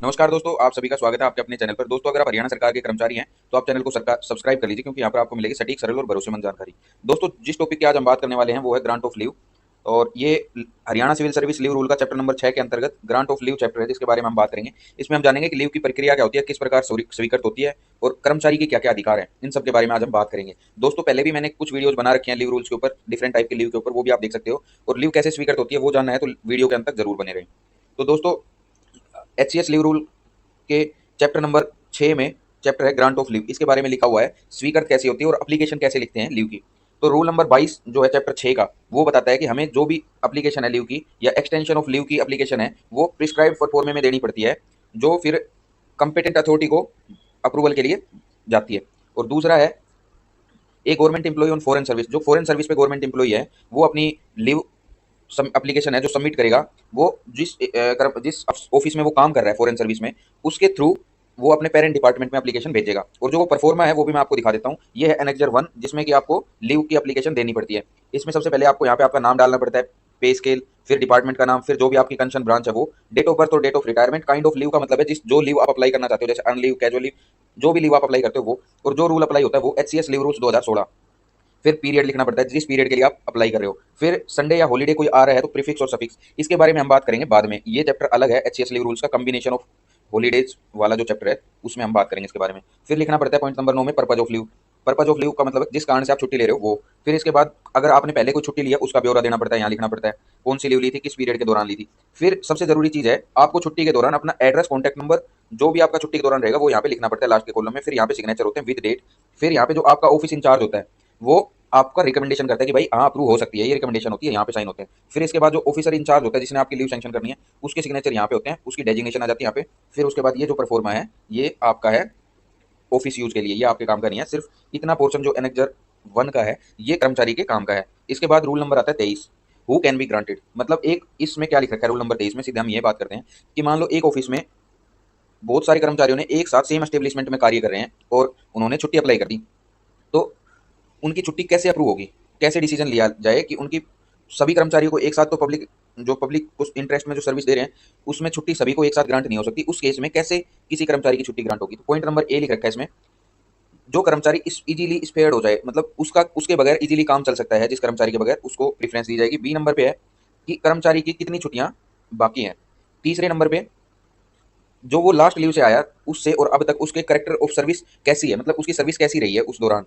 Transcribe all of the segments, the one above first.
नमस्कार दोस्तों, आप सभी का स्वागत है आपके अपने चैनल पर। दोस्तों, अगर आप हरियाणा सरकार के कर्मचारी हैं तो आप चैनल को सरकार सब्सक्राइब कर लीजिए, क्योंकि यहाँ पर आपको मिलेगी सटीक, सरल और भरोसेमंद जानकारी। दोस्तों, जिस टॉपिक की आज हम बात करने वाले हैं वो है ग्रांट ऑफ लीव। और ये Haryana civil service leave rule का चैप्टर नंबर 6 के अंतर्गत ग्रांट ऑफ लीव चैप्टर है, जिसके बारे में हम बात करेंगे। इसमें हम जानेंगे कि लीव की प्रक्रिया क्या होती है, किस प्रकार स्वीकृत होती है और कर्मचारी के क्या क्या अधिकार हैं। इन सब के बारे में आज हम बात करेंगे। दोस्तों, पहले भी मैंने कुछ वीडियोज बना रखे हैं लीव रूल्स के ऊपर, डिफरेंट टाइप के लीव के ऊपर, वो भी आप देख सकते हो। और लीव कैसे स्वीकृत होती है वो जानना है तो वीडियो के अंत तक जरूर बने रहें। तो दोस्तों, HCS लीव रूल के चैप्टर नंबर 6 में चैप्टर है ग्रांट ऑफ लीव। इसके बारे में लिखा हुआ है स्वीकृत कैसी होती है और एप्लीकेशन कैसे लिखते हैं लीव की। तो रूल नंबर 22 जो है चैप्टर 6 का, वो बताता है कि हमें जो भी एप्लीकेशन है लीव की या एक्सटेंशन ऑफ लीव की एप्लीकेशन है वो प्रिस्क्राइब फॉर्मेट में देनी पड़ती है, जो फिर कंपिटेंट अथॉरिटी को अप्रूवल के लिए जाती है। और दूसरा है एक government employ on foreign service. जो फॉरेन सर्विस पे गवर्नमेंट एम्प्लॉय है वो अपनी लीव एप्लीकेशन है जो सबमिट करेगा, वो जिस ऑफिस में वो काम कर रहा है फॉरेन सर्विस में, उसके थ्रू वो अपने पेरेंट डिपार्टमेंट में एप्लीकेशन भेजेगा। और जो वो परफॉर्मा है वो भी मैं आपको दिखा देता हूँ। ये है एनेक्जर 1, जिसमें कि आपको लीव की एप्लीकेशन देनी पड़ती है। इसमें सबसे पहले आपको यहाँ पे आपका नाम डालना पड़ता है, पे स्केल, फिर डिपार्टमेंट का नाम, फिर जो भी आपकी कंसर्न ब्रांच है वो, डेट ऑफ बर्थ और date of retirement, kind of leave का मतलब है जिस जो लीव आप अप्लाई करना चाहते हो, जैसे अर्न लीव, कैजुअल लीव, जो भी लीव आप अप्लाई करते हो वो। और जो रूल अप्लाई होता है वो HCS लीव रूल्स 2016। फिर पीरियड लिखना पड़ता है जिस पीरियड के लिए आप अप्लाई कर रहे हो। फिर संडे या हॉलीडे कोई आ रहा है तो प्रीफिक्स और सफिक्स, इसके बारे में हम बात करेंगे बाद में। ये चैप्टर अलग है, HCS लीव रूल्स का कॉम्बिनेशन ऑफ हॉलीडेज वाला जो चैप्टर है उसमें हम बात करेंगे इसके बारे में। फिर लिखना पड़ता है पॉइंट नंबर 9 में purpose of leave. Purpose of leave का मतलब है जिस कारण से आप छुट्टी ले रहे हो वो। फिर इसके बाद अगर आपने पहले कोई छुट्टी लिया उसका ब्यौरा देना पड़ता है, यहाँ लिखना पड़ता है कौन सी लीव ली थी, किस पीरियड के दौरान ली थी। फिर सबसे जरूरी चीज है, आपको छुट्टी के दौरान अपना एड्रेस, कॉन्टैक्ट नंबर, जो भी आपका छुट्टी के दौरान रहेगा वो यहाँ पे लिखना पड़ता है लास्ट के कॉलम में। फिर यहाँ पे सिग्नेचर होते हैं विद डेट। फिर यहाँ पे जो आपका ऑफिस इंचार्ज होता है वो आपका रिकमेंडेशन करता है कि भाई हाँ अप्रूव हो सकती है, ये रिकमेंडेशन होती है, यहाँ पे साइन होते हैं। फिर इसके बाद जो ऑफिसर इंचार्ज होता है जिसने आपकी लीव सैंक्शन करनी है उसके सिग्नेचर यहाँ पे होते हैं, उसकी डेजिग्नेशन आ जाती है यहाँ पे। फिर उसके बाद ये जो परफॉर्मा है ये आपका है ऑफिस यूज के लिए, ये आपके काम का नहीं है। सिर्फ इतना पोर्शन जो एनेक्जर 1 का है ये कर्मचारी के काम का है। इसके बाद रूल नंबर आता है 23, हु कैन बी ग्रांटेड। मतलब एक इसमें क्या लिख रखा है रूल नंबर 23 में, सीधे हम ये बात करते हैं कि मान लो एक ऑफिस में बहुत सारे कर्मचारियों ने एक साथ सेम एस्टेब्लिशमेंट में कार्य कर रहे हैं और उन्होंने छुट्टी अप्लाई कर दी। तो उनकी छुट्टी कैसे अप्रूव होगी, कैसे डिसीजन लिया जाए कि उनकी सभी कर्मचारियों को एक साथ, तो पब्लिक उस इंटरेस्ट में जो सर्विस दे रहे हैं उसमें छुट्टी सभी को एक साथ ग्रांट नहीं हो सकती। उस केस में कैसे किसी कर्मचारी की छुट्टी ग्रांट होगी। तो पॉइंट नंबर ए लिख रखा है इसमें, जो कर्मचारी इस इजीली स्पेयर्ड हो जाए, मतलब उसका उसके बगैर इजीली काम चल सकता है, जिस कर्मचारी के बगैर, उसको प्रेफरेंस दी जाएगी। बी नंबर पे है कि कर्मचारी की कितनी छुट्टियां बाकी हैं। तीसरे नंबर पे जो वो लास्ट लीव से आया उससे और अब तक उसके करेक्टर ऑफ सर्विस कैसी है, मतलब उसकी सर्विस कैसी रही है उस दौरान।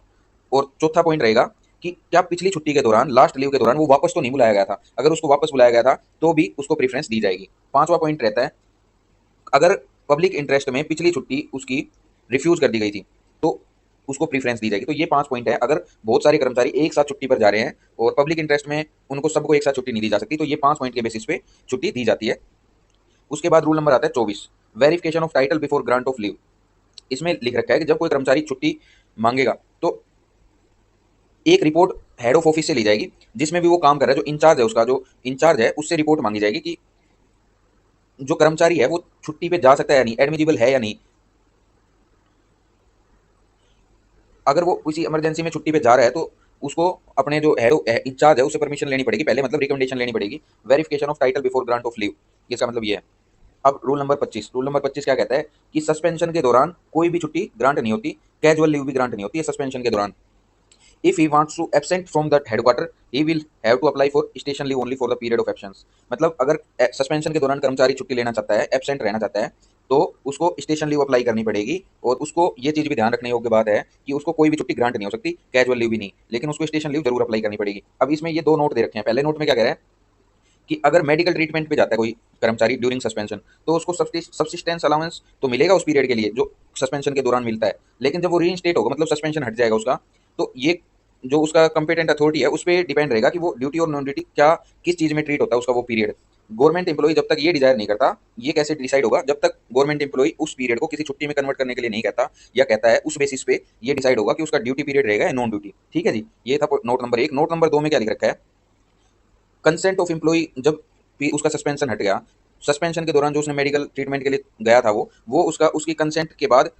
और चौथा पॉइंट रहेगा कि क्या पिछली छुट्टी के दौरान, लास्ट लीव के दौरान वो वापस तो नहीं बुलाया गया था। अगर उसको वापस बुलाया गया था तो भी उसको प्रेफरेंस दी जाएगी। पांचवा पॉइंट रहता है, अगर पब्लिक इंटरेस्ट में पिछली छुट्टी उसकी रिफ्यूज कर दी गई थी तो उसको प्रेफरेंस दी जाएगी। तो ये 5 पॉइंट है। अगर बहुत सारे कर्मचारी एक साथ छुट्टी पर जा रहे हैं और पब्लिक इंटरेस्ट में उनको सबको एक साथ छुट्टी नहीं दी जा सकती, तो ये 5 पॉइंट के बेसिस पे छुट्टी दी जाती है। उसके बाद रूल नंबर आता है 24, verification of title before grant of leave. इसमें लिख रखा है कि जब कोई कर्मचारी छुट्टी मांगेगा तो एक रिपोर्ट हेड ऑफ ऑफिस से ली जाएगी, जिसमें भी वो काम कर रहा है, जो इंचार्ज है उसका, जो इंचार्ज है उससे रिपोर्ट मांगी जाएगी कि जो कर्मचारी है वो छुट्टी पे जा सकता है या नहीं, एडमिजिबल है या नहीं। अगर वो किसी इमरजेंसी में छुट्टी पे जा रहा है तो उसको अपने जो हेड इंचार्ज है उससे परमिशन लेनी पड़ेगी पहले, मतलब रिकमेंडेशन लेनी पड़ेगी। Verification of title before grant of leave, इसका मतलब ये है। अब रूल नंबर 25, रूल नंबर 25 क्या कहता है कि सस्पेंशन के दौरान कोई भी छुट्टी ग्रांट नहीं होती, कैजुअल लीव भी ग्रांट नहीं होती है सस्पेंशन के दौरान। If he wants to absent from the headquarter, he will have to apply for station leave only for the period of absence। मतलब अगर सस्पेंशन के दौरान कर्मचारी छुट्टी लेना चाहता है, एब्सेंट रहना चाहता है, तो उसको स्टेशन लीव अप्लाई करनी पड़ेगी। और उसको ये चीज भी ध्यान रखने योग्य बात है कि उसको कोई भी छुट्टी ग्रांट नहीं हो सकती, कैजुअल लीव भी नहीं, लेकिन उसको स्टेशन लीव जरूर अप्लाई करनी पड़ेगी। अब इसमें ये दो नोट दे रखे हैं। पहले नोट में क्या कह रहा है कि अगर मेडिकल ट्रीटमेंट पे जाता है कोई कर्मचारी ड्यूरिंग सस्पेंशन तो उसको सब्सिस्टेंस अलाउंस तो मिलेगा उस पीरियड के लिए जो सस्पेंशन के दौरान मिलता है। लेकिन जब वो रीइंस्टेट होगा, मतलब सस्पेंशन हट जाएगा उसका, तो ये जो उसका कंपिटेंट अथॉरिटी है उस पर डिपेंड रहेगा कि वो ड्यूटी और नॉन ड्यूटी क्या, किस चीज में ट्रीट होता है उसका वो पीरियड। गवर्नमेंट एम्प्लॉय जब तक ये डिजायर नहीं करता, ये कैसे डिसाइड होगा, जब तक गवर्नमेंट एम्प्लॉय उस पीरियड को किसी छुट्टी में कन्वर्ट करने के लिए नहीं कहता, या कहता है उस बेसिस पे ये डिसाइड होगा कि उसका ड्यूटी पीरियड रहेगा या नॉन ड्यूटी। ठीक है जी, ये था नोट नंबर 1। नोट नंबर 2 में क्या लिख रखा है, कंसेंट ऑफ एम्प्लॉय, जब भी उसका सस्पेंशन हट गया, सस्पेंशन के दौरान जो उसने मेडिकल ट्रीटमेंट के लिए गया था वो उसका उसकी कंसेंट के बाद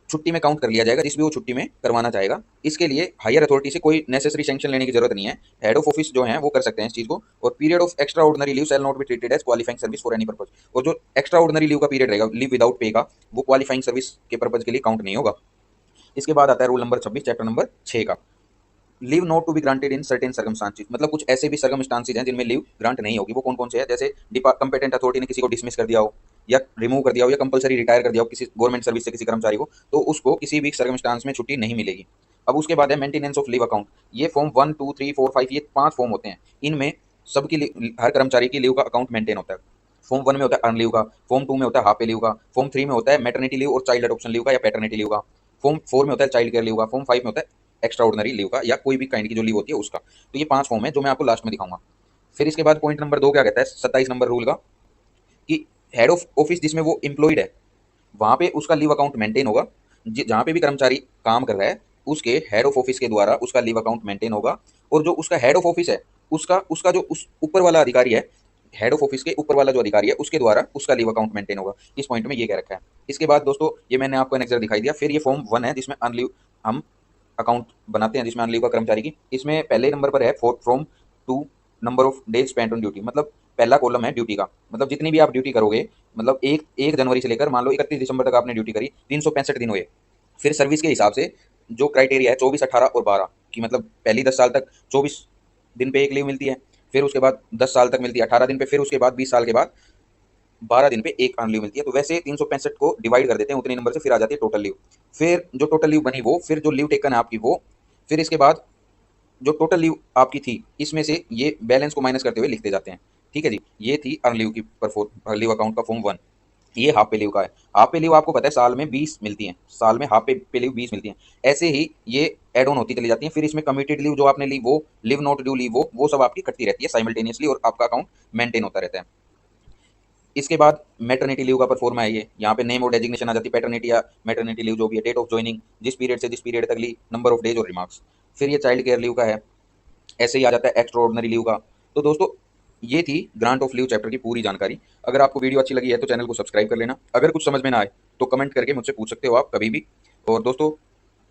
छुट्टी में काउंट कर लिया जाएगा जिस भी वो छुट्टी में करवाना चाहेगा। इसके लिए हायर अथॉरिटी से कोई नेसेसरी सैंक्शन लेने की जरूरत नहीं है, हेड ऑफ ऑफिस जो है वो कर सकते हैं इस चीज़ को। और period of extraordinary leave shall not be treated as qualifying service for any purpose. और जो एक्स्ट्रा ऑर्डिनरी लीव का पीरियड रहेगा, लीव विदाउट पे का, वो क्वालिफाइंग सर्विस के पर्पज के लिए काउंट नहीं होगा। इसके बाद आता है रूल नंबर 26 चैप्टर नंबर 6 का, leave not to be granted in certain circumstances. मतलब कुछ ऐसे भी सर्कमस्टांसेस हैं जिनमें लीव ग्रांट नहीं होगी। वो कौन कौन से हैं? जैसे कंपेटेंट अथॉरिटी ने किसी को डिसमिस कर दिया हो, या रिमूव कर दिया हो, या कंपलसरी रिटायर कर दिया हो किसी गवर्नमेंट सर्विस से किसी कर्मचारी को, तो उसको किसी भी सर्कमस्टांस में छुट्टी नहीं मिलेगी। अब उसके बाद है मेंटेनेंस ऑफ लीव अकाउंट। ये फॉर्म 1 2 3 4 5 ये 5 फॉर्म होते हैं। इनमें सबकी हर कर्मचारी की लीव का अकाउंट मेंटेन होता है। फॉर्म 1 में होता है अर्न लीव का, फॉर्म 2 में होता है हाफ पे लीव का, फॉर्म 3 में होता है मैटरनिटी लीव और चाइल्ड अडॉप्शन लीव का या पैटर्निटी लीव का, फॉर्म 4 में होता है चाइल्ड केयर लीव का, फॉर्म 5 में होता है एक्स्ट्रा ऑर्डिनरी लीव का या कोई भी काइंड की जो लीव होती है उसका। तो ये 5 फॉर्म है जो मैं आपको लास्ट में दिखाऊंगा। फिर इसके बाद पॉइंट नंबर 2 क्या कहता है 27 नंबर रूल का, कि हेड ऑफ ऑफिस जिसमें वो एम्प्लॉयड है वहाँ पे उसका लीव अकाउंट मेंटेन होगा। जहाँ पे भी कर्मचारी काम कर रहा है उसके हेड ऑफ ऑफिस के द्वारा उसका लीव अकाउंट मेंटेन होगा। और जो उसका हेड ऑफ ऑफिस है उसका उसका जो उस ऊपर वाला अधिकारी है, हेड ऑफ ऑफिस के ऊपर वाला जो अधिकारी है उसके द्वारा उसका लीव अकाउंट मेंटेन होगा। इस पॉइंट में ये कह रखा है। इसके बाद दोस्तों ये मैंने आपको एनेक्सर दिखाई दिया। फिर ये फॉर्म 1 है जिसमें अनलीव हम अकाउंट बनाते हैं, जिसमें अनलीव का कर्मचारी की, इसमें पहले नंबर पर है from to number of days spent on duty. मतलब पहला कॉलम है ड्यूटी का, मतलब जितनी भी आप ड्यूटी करोगे, मतलब एक जनवरी से लेकर मान लो 31 दिसंबर तक आपने ड्यूटी करी, 365 दिन हुए। फिर सर्विस के हिसाब से जो क्राइटेरिया है 24 18 और 12 की, मतलब पहली 10 साल तक 24 दिन पे एक लीव मिलती है, फिर उसके बाद 10 साल तक मिलती है 18 दिन पे, फिर उसके बाद 20 साल के बाद 12 दिन पे एक अर्न लीव मिलती है। तो वैसे 365 को डिवाइड कर देते हैं उतने नंबर से, फिर आ जाती है टोटल लीव। फिर जो टोटल लीव बनी वो, फिर जो लीव टेकन है आपकी वो, फिर इसके बाद जो टोटल लीव आपकी थी इसमें से ये बैलेंस को माइनस करते हुए लिखते जाते हैं। ठीक है जी, ये थी अर्न लीव की लीव अकाउंट का फॉर्म 1। ये हाफ पे लीव का है। हाफ पे लीव आपको पता है साल में 20 मिलती हैं, साल में हाफ पे लीव 20 मिलती हैं। ऐसे ही ये एड ऑन होती चली जाती हैं। फिर इसमें कमिटेड लीव जो आपने ली वो, लिव नॉट ड्यू लीव वो सब आपकी कटती रहती है साइमल्टेनियसली और आपका अकाउंट मेंटेन होता रहता है। इसके बाद मैटरनिटी लीव का परफॉर्मा है ये, यहाँ पे नेम और डेजिग्नेशन आ जाती है, पैटर्निटी या मैटरनिटी लीव जो भी है, डेट ऑफ ज्वाइनिंग, जिस पीरियड से जिस पीरियड तक ली, नंबर ऑफ डेज और रिमार्क्स। फिर ये चाइल्ड केयर लीव का है, ऐसे ही आ जाता है एक्स्ट्रा ऑर्डिनरी लीव का। तो दोस्तों ये थी ग्रांट ऑफ लीव चैप्टर की पूरी जानकारी। अगर आपको वीडियो अच्छी लगी है तो चैनल को सब्सक्राइब कर लेना। अगर कुछ समझ में ना आए तो कमेंट करके मुझसे पूछ सकते हो आप कभी भी। और दोस्तों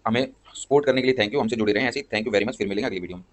हमें सपोर्ट करने के लिए थैंक यू, हमसे जुड़े रहें ऐसे ही। थैंक यू वेरी मच, फिर मिलेंगे अगली वीडियो में।